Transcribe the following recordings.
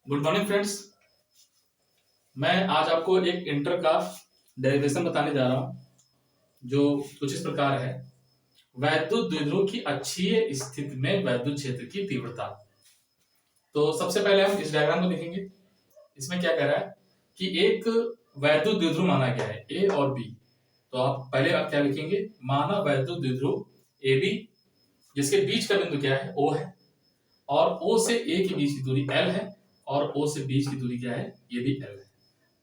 Good morning friends. मैं आज आपको एक इंटर का डेरिवेशन बताने जा रहा हूं जो कुछ इस प्रकार है। वैद्युत द्विध्रुव की अक्षीय स्थिति में वैद्युत क्षेत्र की तीव्रता। तो सबसे पहले हम इस डायग्राम को देखेंगे। इसमें क्या कह रहा है कि एक वैद्युत द्विध्रुव माना गया है ए और बी। तो आप क्या लिखेंगे, माना वैद्युत द्विध्रुव ए बी जिसके बीच का बिंदु क्या है, ओ है, और ओ से ए के बीच की दूरी एल है, और ओ से बीच की दूरी क्या है, ये भी एल है।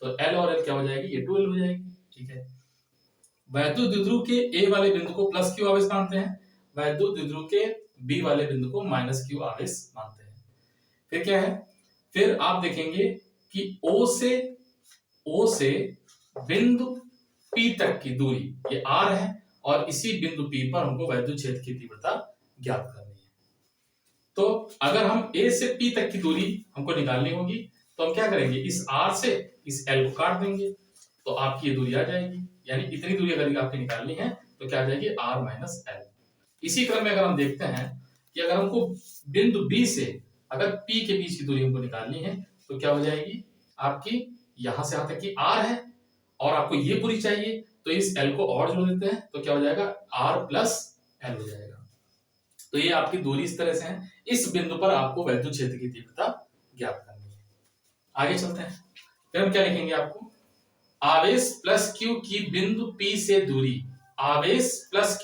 तो एल और एल क्या हो जाएगी, ये 2L हो जाएगी। ठीक है। वैद्युत द्विध्रुव के ए वाले बिंदु को प्लस क्यू आवेश मानते हैं, वैद्युत द्विध्रुव के बी वाले बिंदु को माइनस क्यू आवेश मानते हैं। फिर क्या है, फिर आप देखेंगे कि ओ से बिंदु पी तक की दूरी ये आर है, और इसी बिंदु पी पर हमको वैद्युत क्षेत्र की तीव्रता ज्ञात करनी है। तो अगर हम ए से पी तक की दूरी हमको निकालनी होगी तो हम क्या करेंगे, इस आर से इस एल को काट देंगे तो आपकी ये दूरी आ जाएगी। यानी इतनी दूरी अगर आपकी निकालनी है तो क्या आ जाएगी, आर माइनस एल। इसी क्रम में अगर हम देखते हैं कि अगर हमको बिंदु बी से अगर पी के बीच की दूरी हमको निकालनी है तो क्या हो जाएगी, आपकी यहां से यहां तक की आर है और आपको ये पूरी चाहिए, तो इस एल को और जोड़ देते हैं तो क्या हो जाएगा, आर प्लस एल हो जाएगा। तो ये आपकी दूरी इस तरह से है। इस बिंदु पर आपको वैद्युत क्षेत्र की तीव्रता ज्ञात करनी है। आगे चलते हैं। फिर हम क्या लिखेंगे, आपको आवेश प्लस क्यू की बिंदु पी से दूरी, आवेश प्लस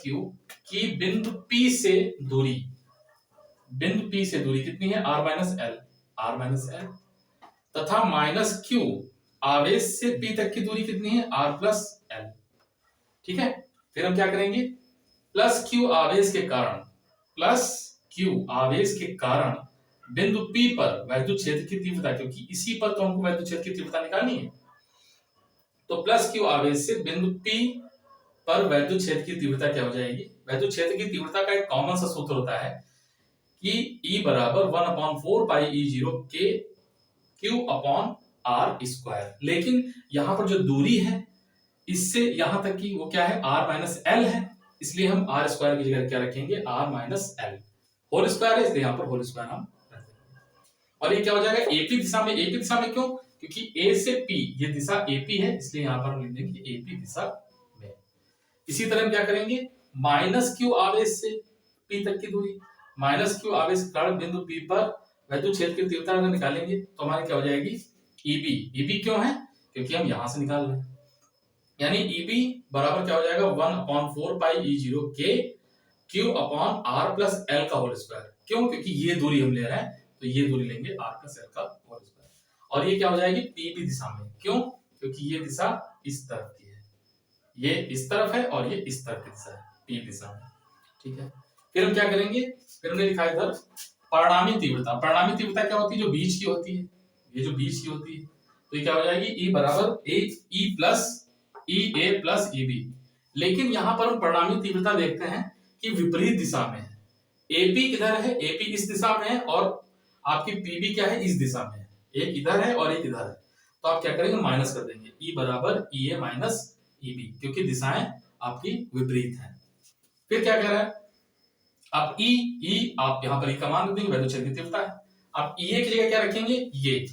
क्यू की बिंदु पी से दूरी, बिंदु पी से दूरी कितनी है, आर माइनस एल, तथा माइनस क्यू आवेश से पी तक की दूरी कितनी है, आर प्लस एल। ठीक है। फिर हम क्या करेंगे, प्लस क्यू आवेश के कारण बिंदु P पर वैद्युत क्षेत्र की तीव्रता, क्योंकि इसी पर तो हमको वैद्युत क्षेत्र की तीव्रता निकालनी है, तो प्लस क्यू आवेश से बिंदु P पर वैद्युत क्षेत्र की तीव्रता क्या हो जाएगी। वैद्युत क्षेत्र की तीव्रता का एक कॉमन सा सूत्र होता है कि E बराबर 1/4 पाई E0 के Q अपॉन आर स्क्वायर। लेकिन यहां पर जो दूरी है इससे यहां तक की वो क्या है, आर माइनस एल है, इसलिए हम आर स्क्वायर की जगह क्या रखेंगे, R minus L whole square है, इसलिए यहां पर होल स्क्वायर हम रख देंगे। और ये क्या हो जाएगा, एपी दिशा में क्यों, क्योंकि ए से पी ये दिशा एपी है, इसलिए यहां पर हम लिख देंगे एपी दिशा में। इसी तरह हम क्या करेंगे, माइनस क्यू आवेश से पी तक की दूरी, माइनस क्यू आवेश के कारण बिंदु पी पर वैद्युत क्षेत्र की तीव्रता अगर निकालेंगे तो हमारी क्या हो जाएगी, ईबी क्यों है, क्योंकि हम यहां से निकाल रहे हैं। यानी ईबी बराबर क्या हो जाएगा, 1/4 पाई E0 के Q upon R plus L का होल स्क्वायर। क्यों, क्योंकि ये दूरी हम ले रहे हैं तो ये दूरी लेंगे आर प्लस एल का होल स्क्वायर, और ये क्या हो जाएगी, पीबी दिशा में। क्यों, क्योंकि ये दिशा इस तरफ की है, ये इस तरफ है और ये इस तरफ की दिशा है, पी दिशा में। ठीक है। फिर हम क्या करेंगे, फिर हमने लिखा इधर परिणामी तीव्रता क्या होती है, जो बीच की होती है, ये जो बीच की होती है, तो ये क्या हो जाएगी, ई बराबर ए प्लस ईबी। लेकिन यहां पर हम परिणामी तीव्रता देखते हैं कि विपरीत दिशा में है। एपी किधर है, एपी इस दिशा में है, और आपकी पीबी क्या है, इस दिशा में है। एक इधर है और एक इधर है, तो आप क्या करेंगे, माइनस कर देंगे, ई बराबर ई ए माइनस ईबी, क्योंकि दिशाएं आपकी विपरीत हैं। फिर क्या कह रहा है, आप ई आप यहां पर ई का मान रख देंगे, वैद्युत क्षेत्र की तीव्रता है। आप ई ए की जगह क्या रखेंगे, ये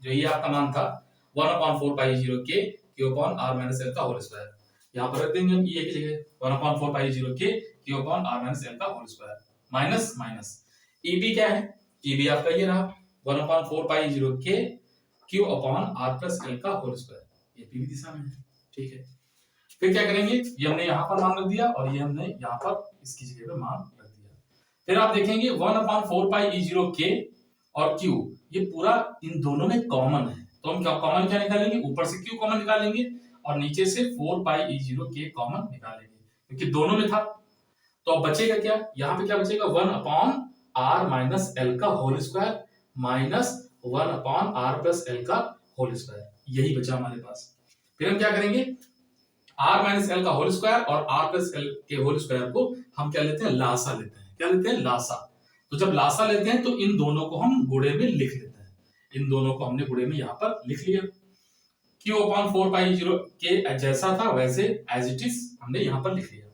जो ये आपका मान था 1/4 पाई E0 के Q upon are minus L का होल स्क्वायर, यहां पर रख देंगे हम ई ए की जगह 1/4 पाई E0 के Q upon are minus L का whole square, minus minus EB क्या है, ईबी आपका ये रहा 1/4 पाई E0 के Q upon R plus L का होल स्क्वायर, ये पीबी दिशा में है। ठीक है। फिर क्या करेंगे, ये हमने यहां पर मान रख दिया और ये हमने यहां पर इसकी जगह पे मान रख दिया। फिर आप देखेंगे 1/4 पाई E0 के और Q ये पूरा इन दोनों में कॉमन है, तो हम कॉमन क्या निकालेंगे, ऊपर से Q कॉमन निकालेंगे और नीचे से 4 पाई E0 के कॉमन निकालेंगे, क्योंकि दोनों में था। तो अब बचेगा क्या, यहां पे क्या बचेगा, 1/r माइनस एल का whole square minus 1/r plus L का होल स्क्वायर, यही बचा हमारे पास। फिर हम क्या करेंगे, r माइनस एल का होल स्क्वायर और r प्लस एल के होल स्क्वायर को हम क्या लेते हैं, लासा लेते हैं। क्या लेते हैं, लासा। तो जब लासा लेते हैं तो इन दोनों को हम गुणे में लिख लेते हैं, इन दोनों को हमने गुणे में यहां पर लिख लिया। Q अपॉन 4 पाई E0 के जैसा था वैसे एज इट इज हमने यहां पर लिख लिया।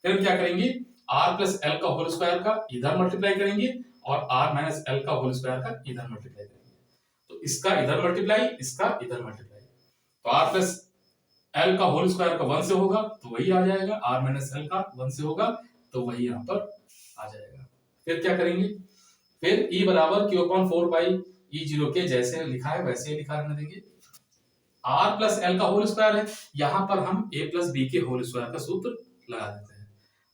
फिर हम क्या करेंगे, r प्लस एल का होल स्क्वायर का इधर मल्टीप्लाई करेंगे और r माइनस एल का होल स्क्वायर का इधर मल्टीप्लाई करेंगे, तो इसका इधर मल्टीप्लाई, इसका इधर मल्टीप्लाई, तो r प्लस एल का होल स्क्वायर का 1 से होगा तो वही आ जाएगा, r माइनस एल का 1 से होगा तो वही यहाँ पर आ जाएगा। फिर क्या करेंगे, फिर e बराबर q अपॉन 4 पाई e0 के जैसे लिखा है वैसे ही लिखा रहने देंगे। r प्लस एल का होल स्क्वायर है, यहाँ पर हम a प्लस बी के होल स्क्वायर का सूत्र लगा देते हैं।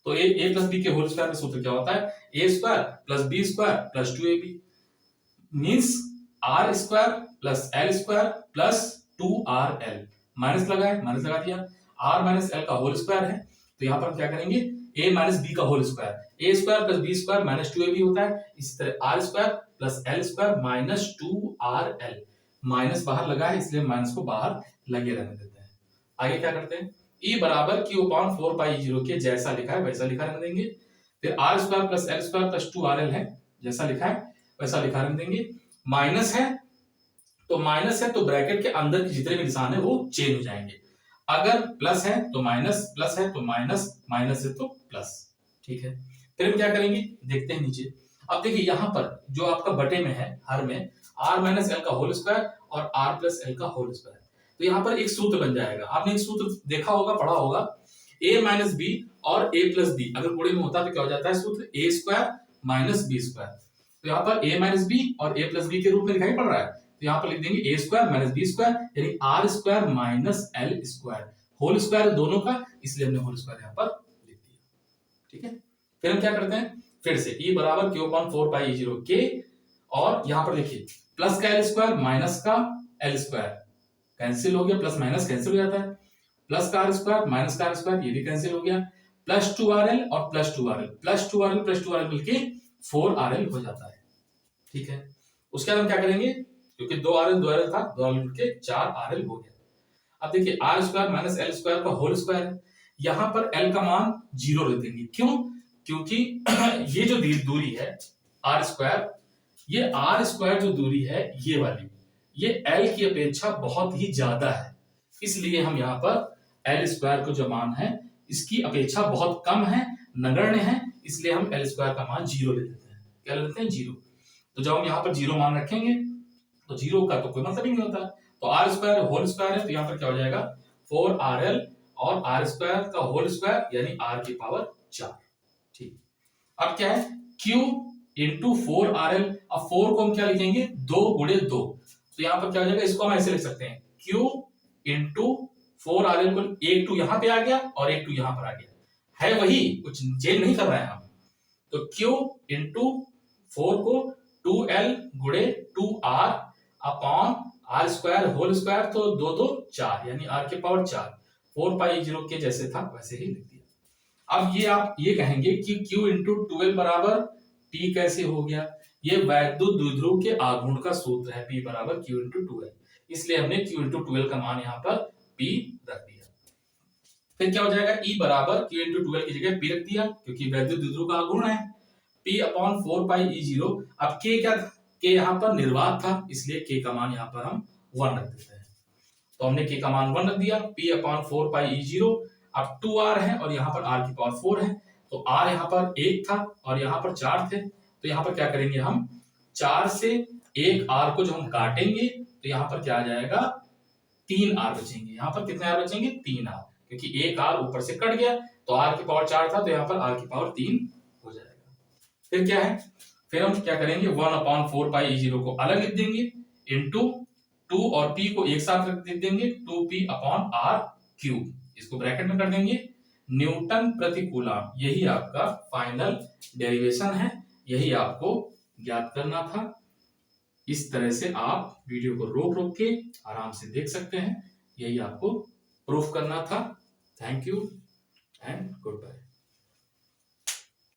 तो a प्लस बी के होल स्क्वायर का सूत्र क्या होता है, a square plus B square plus 2ab means r square plus L square plus 2rl, minus लगा दिया, r माइनस एल का होल स्क्वायर है तो यहाँ पर क्या करेंगे, a माइनस बी का whole square, a square plus B square minus 2ab होता है, इसी तरह r square plus L square minus 2rl, minus बाहर लगा है इसलिए माइनस को बाहर लगे रहने देते हैं। आगे क्या करते हैं, e बराबर q अपॉन 4 पाई e0 के जैसा लिखा है वैसा लिखा रहने देंगे। फिर r square plus L square plus 2rl है, जैसा लिखा है वैसा लिखा रहने देंगे। माइनस है तो ब्रैकेट के अंदर के जितने भी निशान है वो चेंज हो जाएंगे, अगर प्लस है तो माइनस, प्लस है तो माइनस, माइनस है तो प्लस, ठीक है। फिर हम क्या करेंगे, देखते हैं नीचे। अब देखिए यहाँ पर जो आपका बटे में है, हर में r माइनस एल का होल स्क्वायर और r प्लस एल का होल स्क्वायर, तो यहाँ पर एक सूत्र बन जाएगा। आपने एक सूत्र देखा होगा, पढ़ा होगा, a माइनस बी और a प्लस बी अगर गुणे में होता तो क्या हो जाता है सूत्र, a square minus B square. तो यहाँ पर a माइनस बी और a प्लस बी के रूप में दिखाई पड़ रहा है, तो यहाँ पर लिख देंगे a square minus B square यानी r square minus L square, whole square दोनों का इसलिए हमने होल स्क्वायर यहाँ पर लिख दिया, ठीक है। फिर हम क्या करते हैं, फिर से e बराबर q अपॉन 4 पाई e0 के, और यहाँ पर देखिए प्लस का एल स्क्वायर माइनस का एल स्क्वायर कैंसिल हो गया, प्लस माइनस कैंसिल हो जाता है, प्लस का आर स्क्वायर माइनस का आर स्क्वायर ये भी कैंसिल हो गया, प्लस 2rl और plus 2rl, plus 2rl plus 2rl मिलके 4rl हो जाता है, ठीक है। उसके बाद हम क्या करेंगे, क्योंकि 2rl था, 2rl मिलके 4rl हो गया। अब देखिए R square minus L square का होल स्क्वायर है, यहाँ पर एल का मान 0 रख देंगे, क्यों, क्योंकि ये जो दूरी है आर स्क्वायर, ये आर स्क्वायर जो दूरी है ये वाली, ये एल की अपेक्षा बहुत ही ज्यादा है, इसलिए हम यहाँ पर एल स्क्वायर को जो मान है इसकी अपेक्षा बहुत कम है, नगण्य है, इसलिए हम एल स्क्वायर का मान 0 ले लेते हैं। क्या ले लेते हैं, 0। तो जब हम यहाँ पर 0 मान रखेंगे तो 0 का तो कोई मतलब ही नहीं होता, तो आर स्क्वायर होल स्क्वायर है तो यहाँ पर क्या हो जाएगा 4rl और आर स्क्वायर का होल स्क्वायर यानी r की पावर 4, ठीक। अब क्या है, q इंटू 4rl, अब 4 को हम क्या लिखेंगे 2 गुणे 2, तो यहाँ पर क्या हो जाएगा, इसको हम ऐसे लिख सकते हैं q इंटू 4rl को, एक 2 यहाँ पे आ गया और एक 2 यहाँ पर आ गया, है वही, कुछ चेंज नहीं कर रहे हैं हम, तो q इंटू 4 को 2l गुणे 2r upon R square whole square, तो 2 2 4 यानी r के पावर 4, 4 पाई 0 के जैसे था वैसे ही लिख दिया। अब ये आप ये कहेंगे कि q इंटू 12 बराबर p कैसे हो गया, ये वैद्युत द्विध्रुव के आघूर्ण का सूत्र है, p बराबर q इंटू 12, इसलिए हमने q इंटू 12 का मान यहाँ पर p रख दिया। फिर क्या हो जाएगा, e बराबर q इंटू 12 की जगह p रख दिया क्योंकि वैद्युत द्विध्रुव का आघूर्ण है, p अपॉन 4 पाई e0, अब k क्या था, k यहाँ पर निर्वात था इसलिए k का मान यहाँ पर हम 1 रख देते हैं, तो हमने k का मान 1 रख दिया, p अपॉन 4 पाई e0, अब 2r है और यहाँ पर r की पावर 4 है, तो r यहाँ पर 1 था और यहाँ पर 4 थे, तो यहाँ पर क्या करेंगे हम 4 से एक r को जो हम काटेंगे तो यहाँ पर क्या आ जाएगा 3r बचेंगे, यहाँ पर कितने r बचेंगे 3r, क्योंकि एक r ऊपर से कट गया तो r की पावर 4 था तो यहाँ पर r की पावर 3 हो जाएगा। फिर क्या है, फिर हम क्या करेंगे 1 अपॉन 4 पाई e0 को अलग लिख देंगे इंटू 2 और p को एक साथ रख देंगे 2p अपॉन r क्यूब, इसको ब्रैकेट में कर देंगे, न्यूटन प्रति कूलम, यही आपका फाइनल डेरिवेशन है, यही आपको ज्ञात करना था। इस तरह से आप वीडियो को रोक के आराम से देख सकते हैं, यही आपको प्रूफ करना था। Thank you and good bye.